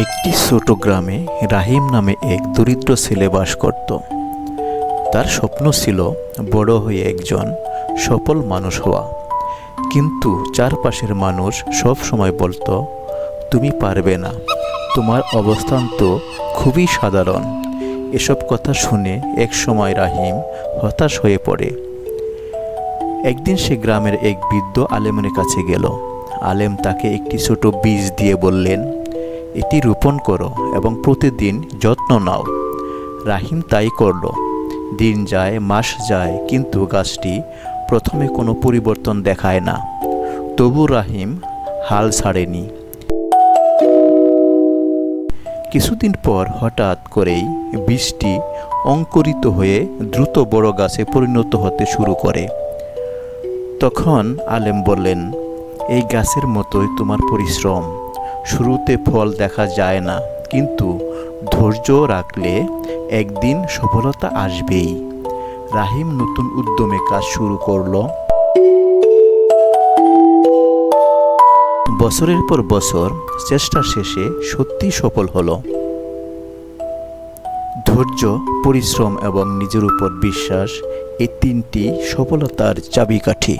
একটি ছোট গ্রামে রাহিম নামে এক দরিদ্র ছেলে বাস করত। তার স্বপ্ন ছিল বড় হয়ে একজন সফল মানুষ হওয়া। কিন্তু চারপাশের মানুষ সব সময় বলতো, তুমি পারবে না, তোমার অবস্থান তো খুবই সাধারণ। এসব কথা শুনে এক সময় রাহিম হতাশ হয়ে পড়ে। একদিন সে গ্রামের এক বৃদ্ধ আলেমের কাছে গেল। আলেম তাকে একটি ছোট বীজ দিয়ে বললেন, এটি রোপণ করো এবং প্রতিদিন যত্ন নাও। রাহিম তাই করল। দিন যায়, মাস যায়, কিন্তু গাছটি প্রথমে কোনো পরিবর্তন দেখায় না। তবু রাহিম হাল ছাড়েনি। কিছুদিন পর হঠাৎ করেই বীজটি অঙ্কুরিত হয়ে দ্রুত বড় গাছে পরিণত হতে শুরু করে। তখন আলেম বললেন, এই গাছের মতোই তোমার পরিশ্রম। শুরুতে ফল দেখা যায় না, কিন্তু ধৈর্য রাখলে একদিন সফলতা আসবেই। রাহিম নতুন উদ্যমে কাজ শুরু করলো। বছরের পর বছর চেষ্টা শেষে সত্যি সফল হলো। ধৈর্য, পরিশ্রম এবং নিজের উপর বিশ্বাস, এই তিনটি সফলতার চাবিকাঠি।